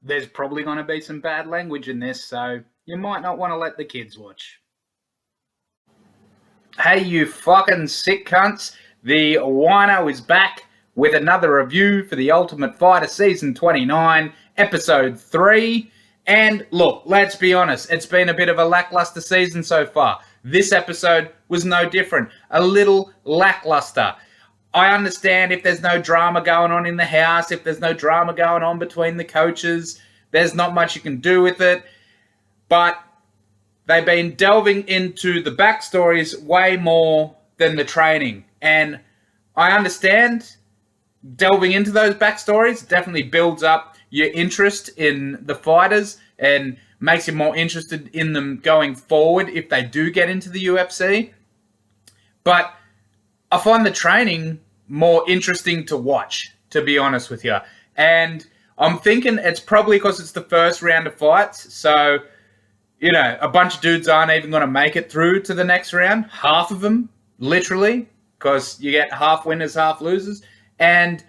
There's probably going to be some bad language in this, so you might not want to let the kids watch. Hey, you fucking sick cunts. The Wino is back with another review for The Ultimate Fighter Season 29, Episode 3. And look, let's be honest, it's been a bit of a lackluster season so far. This episode was no different. A little lackluster. I understand if there's no drama going on in the house, if there's no drama going on between the coaches, there's not much you can do with it. But they've been delving into the backstories way more than the training. And I understand delving into those backstories definitely builds up your interest in the fighters and makes you more interested in them going forward if they do get into the UFC. But I find the training more interesting to watch, to be honest with you. And I'm thinking it's probably because it's the first round of fights. So, you know, a bunch of dudes aren't even going to make it through to the next round. Half of them, literally, because you get half winners, half losers. And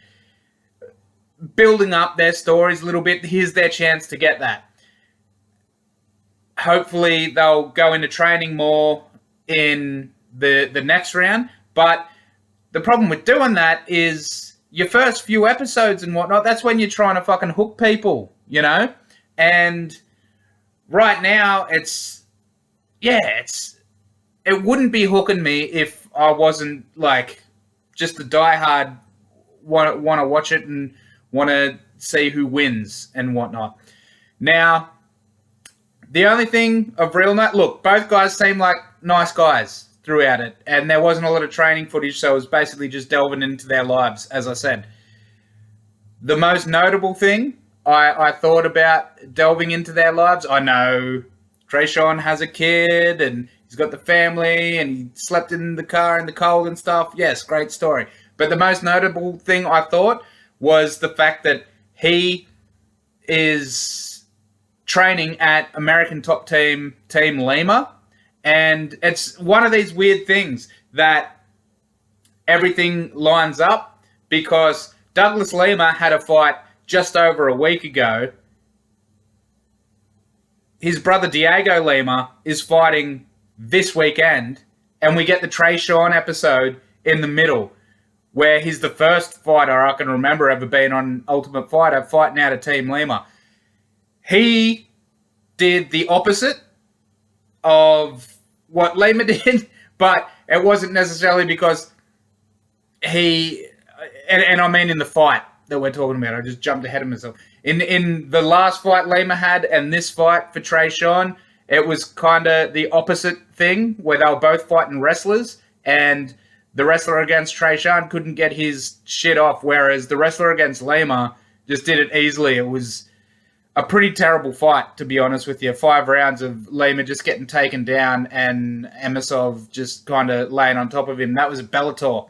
building up their stories a little bit, here's their chance to get that. Hopefully they'll go into training more in the next round. But the problem with doing that is your first few episodes and whatnot, that's when you're trying to fucking hook people, you know? And right now, it wouldn't be hooking me if I wasn't, like, just a diehard want to watch it and want to see who wins and whatnot. Now, the only thing of real note, look, both guys seem like nice guys throughout it, and there wasn't a lot of training footage, so it was basically just delving into their lives, as I said. The most notable thing I thought about delving into their lives, I know Trayshawn has a kid, and he's got the family, and he slept in the car in the cold and stuff. Yes, great story. But the most notable thing I thought was the fact that he is training at American Top Team Lima. And it's one of these weird things that everything lines up because Douglas Lima had a fight just over a week ago. His brother Diego Lima is fighting this weekend, and we get the Trayshawn episode in the middle, where he's the first fighter I can remember ever being on Ultimate Fighter fighting out of Team Lima. He did the opposite of what Lima did, but it wasn't necessarily because he, and I mean in the fight that we're talking about, I just jumped ahead of myself. In the last fight Lima had and this fight for Trayshawn, it was kind of the opposite thing where they were both fighting wrestlers and the wrestler against Trayshawn couldn't get his shit off, whereas the wrestler against Lima just did it easily. It was a pretty terrible fight, to be honest with you. 5 rounds of Lima just getting taken down and Emisov just kind of laying on top of him. That was Bellator.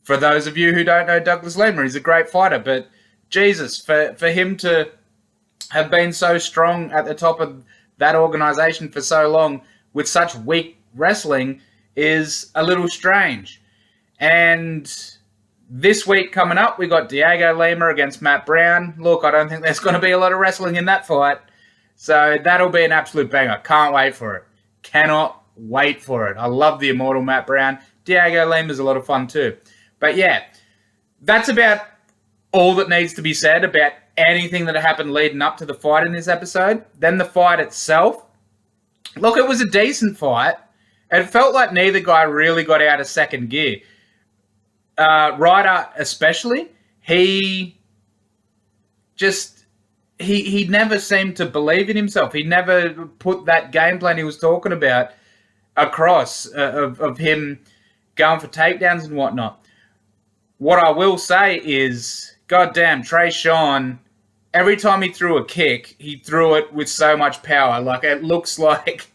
For those of you who don't know Douglas Lima, he's a great fighter, but Jesus, for him to have been so strong at the top of that organization for so long with such weak wrestling is a little strange. And this week coming up, we got Diego Lima against Matt Brown. Look, I don't think there's going to be a lot of wrestling in that fight. So that'll be an absolute banger. Can't wait for it. Cannot wait for it. I love the immortal Matt Brown. Diego Lima's a lot of fun too. But yeah, that's about all that needs to be said about anything that happened leading up to the fight in this episode. Then the fight itself. Look, it was a decent fight. It felt like neither guy really got out of second gear. Ryder especially, he never seemed to believe in himself. He never put that game plan he was talking about across of him going for takedowns and whatnot. What I will say is, goddamn, Trayshawn, every time he threw a kick, he threw it with so much power. Like, it looks like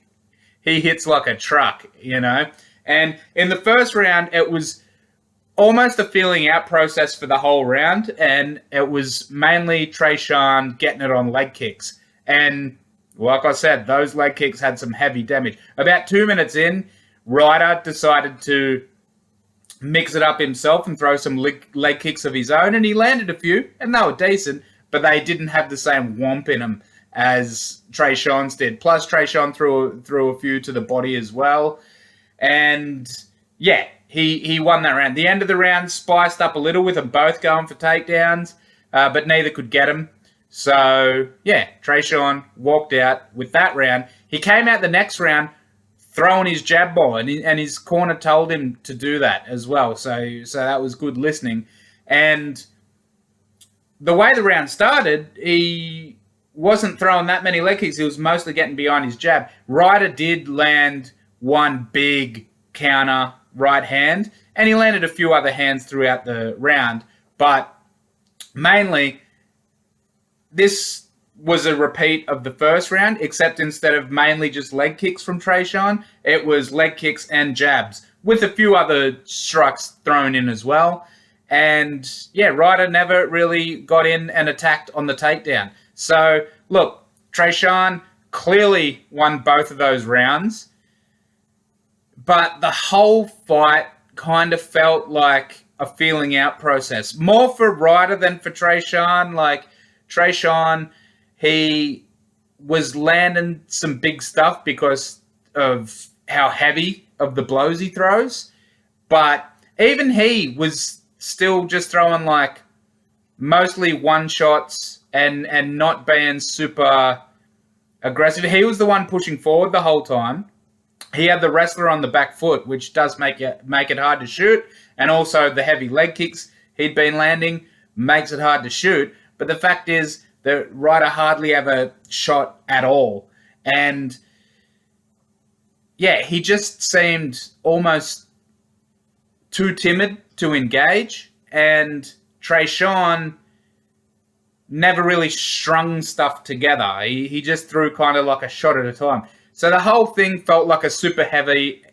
he hits like a truck, you know? And in the first round, it was almost a feeling out process for the whole round, and it was mainly Trayshawn getting it on leg kicks. And like I said, those leg kicks had some heavy damage. About 2 minutes in, Ryder decided to mix it up himself and throw some leg kicks of his own, and he landed a few, and they were decent. but they didn't have the same whomp in them as Trayshawn's did. Plus, Trayshawn threw a few to the body as well. And, yeah, he won that round. The end of the round spiced up a little with them both going for takedowns, but neither could get him. So, yeah, Trayshawn walked out with that round. He came out the next round throwing his jab ball, and his corner told him to do that as well. So that was good listening. And the way the round started, he wasn't throwing that many leg kicks. He was mostly getting behind his jab. Ryder did land one big counter right hand, and he landed a few other hands throughout the round. But mainly, this was a repeat of the first round, except instead of mainly just leg kicks from Trayshawn, it was leg kicks and jabs, with a few other strikes thrown in as well. And, yeah, Ryder never really got in and attacked on the takedown. So, look, Trayshawn clearly won both of those rounds, but the whole fight kind of felt like a feeling out process. More for Ryder than for Trayshawn. Like, Trayshawn, he was landing some big stuff because of how heavy of the blows he throws, but even he was still just throwing, like, mostly one-shots and not being super aggressive. He was the one pushing forward the whole time. He had the wrestler on the back foot, which does make it hard to shoot, and also the heavy leg kicks he'd been landing makes it hard to shoot. But the fact is that Ryder hardly ever shot at all. And, yeah, he just seemed almost too timid to engage, and Trayshawn never really strung stuff together. He just threw kind of like a shot at a time. So the whole thing felt like a super heavy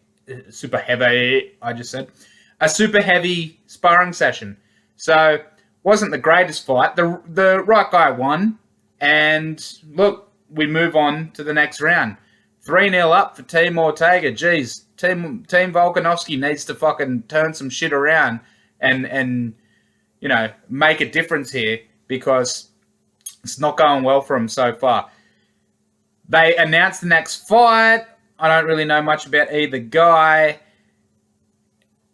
sparring session. So wasn't the greatest fight. The right guy won, and look, we move on to the next round. 3-0 up for Team Ortega. Jeez, Team Volkanovski needs to fucking turn some shit around and you know, make a difference here, because it's not going well for him so far. They announced the next fight. I don't really know much about either guy.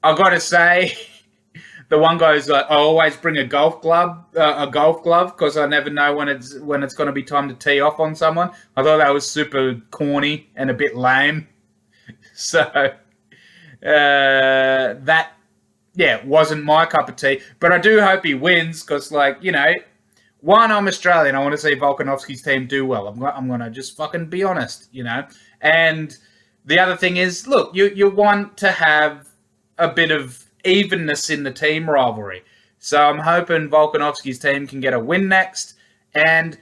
I've got to say, the one guy's like, I always bring a golf glove, because I never know when it's going to be time to tee off on someone. I thought that was super corny and a bit lame. So that, yeah, wasn't my cup of tea. But I do hope he wins, because, like, you know, one, I'm Australian. I want to see Volkanovski's team do well. I'm going to just fucking be honest, you know. And the other thing is, look, you want to have a bit of evenness in the team rivalry. So I'm hoping Volkanovski's team can get a win next. And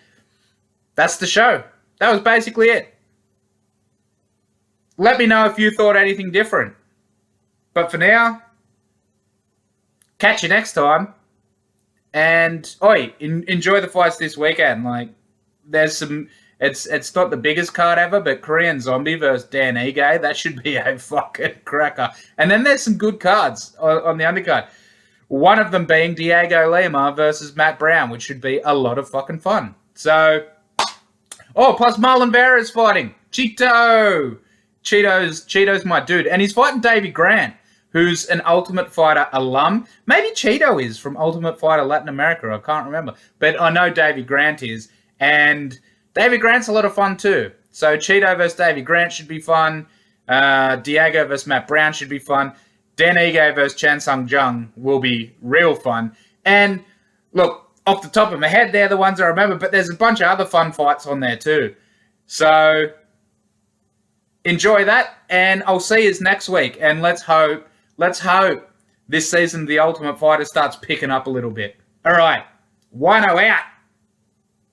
that's the show. That was basically it. Let me know if you thought anything different. But for now, catch you next time. And enjoy the fights this weekend. Like, there's some. It's not the biggest card ever, but Korean Zombie versus Dan Ige, that should be a fucking cracker. And then there's some good cards on the undercard. One of them being Diego Lima versus Matt Brown, which should be a lot of fucking fun. So, plus Marlon Vera's fighting Cheeto's my dude, and he's fighting Davey Grant, who's an Ultimate Fighter alum. Maybe Cheeto is from Ultimate Fighter Latin America. I can't remember. But I know Davey Grant is. And Davey Grant's a lot of fun too. So Cheeto versus Davey Grant should be fun. Diego versus Matt Brown should be fun. Dan Ige versus Chan Sung Jung will be real fun. And look, off the top of my head, they're the ones I remember. But there's a bunch of other fun fights on there too. So enjoy that. And I'll see you next week. And let's hope this season The Ultimate Fighter starts picking up a little bit. All right. 1-0 out.